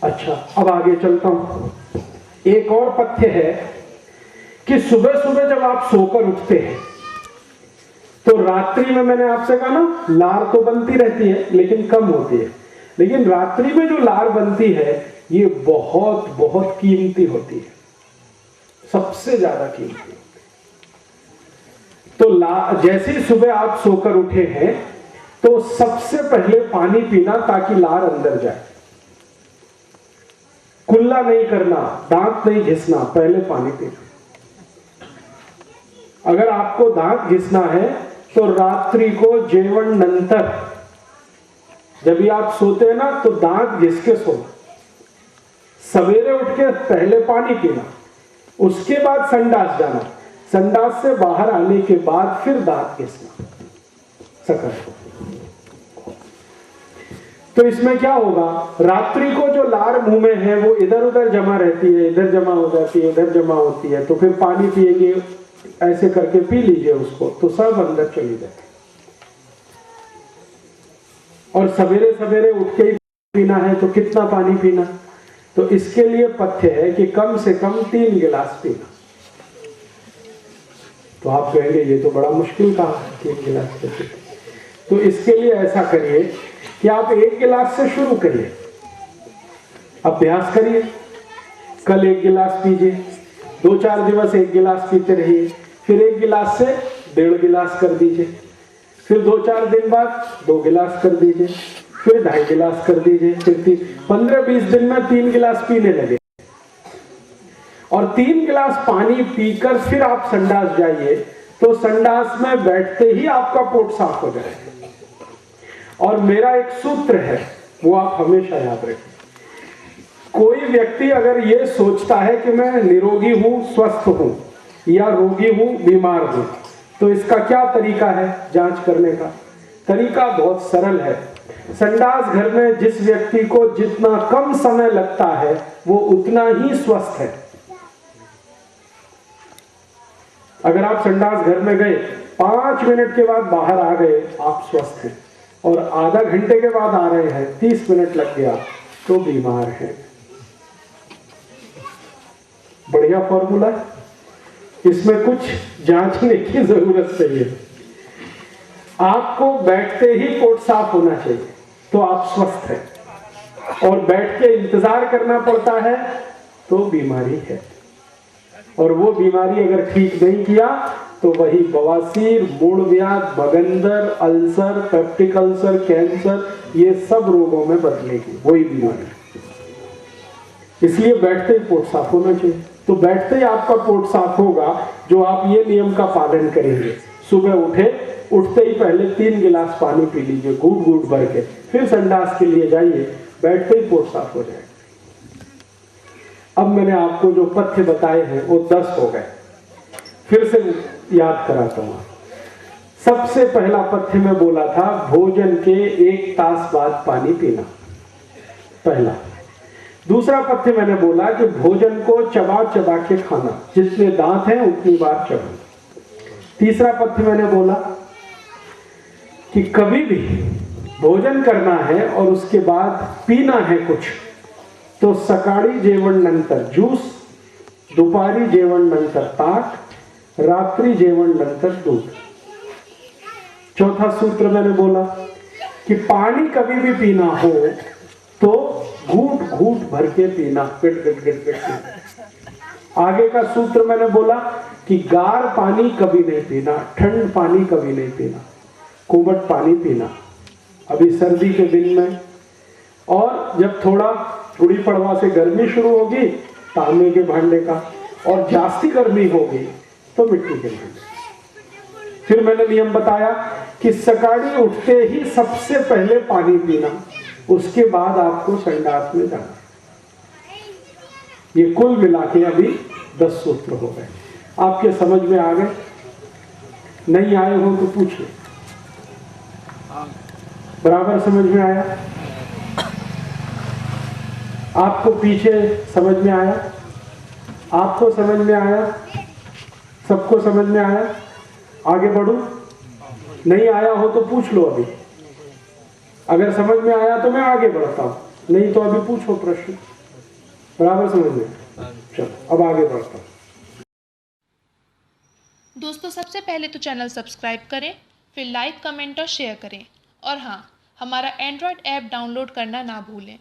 अच्छा, अब आगे चलता हूं। एक और पथ्य है कि सुबह सुबह जब आप सोकर उठते हैं तो रात्रि में, मैंने आपसे कहा ना, लार तो बनती रहती है लेकिन कम होती है, लेकिन रात्रि में जो लार बनती है ये बहुत बहुत कीमती होती है, सबसे ज्यादा कीमती। तो जैसे ही सुबह आप सोकर उठे हैं तो सबसे पहले पानी पीना ताकि लार अंदर जाए। कुल्ला नहीं करना, दांत नहीं घिसना, पहले पानी पीना। अगर आपको दांत घिसना है तो रात्रि को जेवण नंतर, जब भी आप सोते हैं ना तो दांत घिस के सोना। सवेरे उठ के पहले पानी पीना, उसके बाद संडास जाना, संडास से बाहर आने के बाद फिर दांत घिसना। सकल तो इसमें क्या होगा, रात्रि को जो लार मुंह में है वो इधर उधर जमा रहती है, इधर जमा हो जाती है, इधर जमा होती है, तो फिर पानी पिएंगे, ऐसे करके पी लीजिए उसको, तो सब अंदर चली जाए। और सवेरे सवेरे उठ के ही पीना है तो कितना पानी पीना, तो इसके लिए पथ्य है कि कम से कम 3 गिलास पीना। तो आप कहेंगे ये तो बड़ा मुश्किल कहा, 3 गिलास पीते। तो इसके लिए ऐसा करिए कि आप 1 गिलास से शुरू करिए, अभ्यास करिए। कल 1 गिलास पीजिए, 2-4 दिवस 1 गिलास पीते रहिए, फिर 1 गिलास से 1.5 गिलास कर दीजिए, फिर 2-4 दिन बाद 2 गिलास कर दीजिए, फिर 2.5 गिलास कर दीजिए, फिर 15-20 दिन में 3 गिलास पीने लगे। और 3 गिलास पानी पीकर फिर आप संडास जाइए, तो संडास में बैठते ही आपका पोट साफ हो जाएगा। और मेरा एक सूत्र है, वो आप हमेशा याद रखें। कोई व्यक्ति अगर ये सोचता है कि मैं निरोगी हूं, स्वस्थ हूं, या रोगी हूं, बीमार हूं, तो इसका क्या तरीका है जांच करने का? तरीका बहुत सरल है। संडास घर में जिस व्यक्ति को जितना कम समय लगता है वो उतना ही स्वस्थ है। अगर आप संडास घर में गए, 5 मिनट के बाद बाहर आ गए, आप स्वस्थ हैं। और आधा घंटे के बाद आ रहे हैं, 30 मिनट लग गया, तो बीमार हैं। बढ़िया फॉर्मूला है, इसमें कुछ जांचने की जरूरत नहीं है। आपको बैठते ही पोट साफ होना चाहिए तो आप स्वस्थ हैं, और बैठ के इंतजार करना पड़ता है तो बीमारी है। और वो बीमारी अगर ठीक नहीं किया तो वही बवासीर, मूढ़व्याध, बगंदर, अल्सर, पेप्टिक अल्सर, कैंसर, ये सब रोगों में बदलेगी वही बीमारी। इसलिए बैठते ही पोट साफ होना चाहिए। तो बैठते ही आपका पोट साफ होगा जो आप ये नियम का पालन करेंगे। सुबह उठते ही पहले 3 गिलास पानी पी लीजिए, घूट घूट भर के, फिर संडास के लिए जाइए, बैठते ही पोट साफ हो जाएगा। अब मैंने आपको जो पथ्य बताए हैं वो 10 हो गए, फिर से याद कराता हूं। सबसे पहला पथ्य में बोला था भोजन के 1 तास बाद पानी पीना, पहला। दूसरा पथ्य मैंने बोला कि भोजन को चबा चबा के खाना, जितने दांत हैं उतनी बार चबाना। तीसरा पथ्य मैंने बोला कि कभी भी भोजन करना है और उसके बाद पीना है कुछ, तो सकाळी जेवण नंतर ज्यूस, दुपारी जेवण नंतर ताक, रात्रि जेवण नंतर दूध। चौथा सूत्र मैंने बोला कि पानी कभी भी पीना हो तो घूट घूट भर के पीना, पिट पिट पिट पिट। आगे का सूत्र मैंने बोला कि गार पानी कभी नहीं पीना, ठंड पानी कभी नहीं पीना, कोमट पानी पीना अभी सर्दी के दिन में। और जब थोड़ा गुड़ी पड़वा से गर्मी शुरू होगी, तांबे के भांडे का, और जास्ती गर्मी होगी तो मिट्टी के भांडे। फिर मैंने नियम बताया कि सकाळी उठते ही सबसे पहले पानी पीना, उसके बाद आपको संडास में जाना। ये कुल मिला के अभी 10 सूत्र हो गए। आपके समझ में आ गए? नहीं आए हो तो पूछिए। बराबर समझ में आया? आपको पीछे समझ में आया? आपको समझ में आया? सबको समझ में आया? आगे बढ़ूं? नहीं आया हो तो पूछ लो अभी। अगर समझ में आया तो मैं आगे बढ़ता हूं। नहीं तो अभी पूछो प्रश्न, बराबर समझ में। चलो अब आगे बढ़ता हूँ। दोस्तों सबसे पहले तो चैनल सब्सक्राइब करें, फिर लाइक, कमेंट और शेयर करें, और हाँ, हमारा एंड्रॉयड ऐप डाउनलोड करना ना भूलें।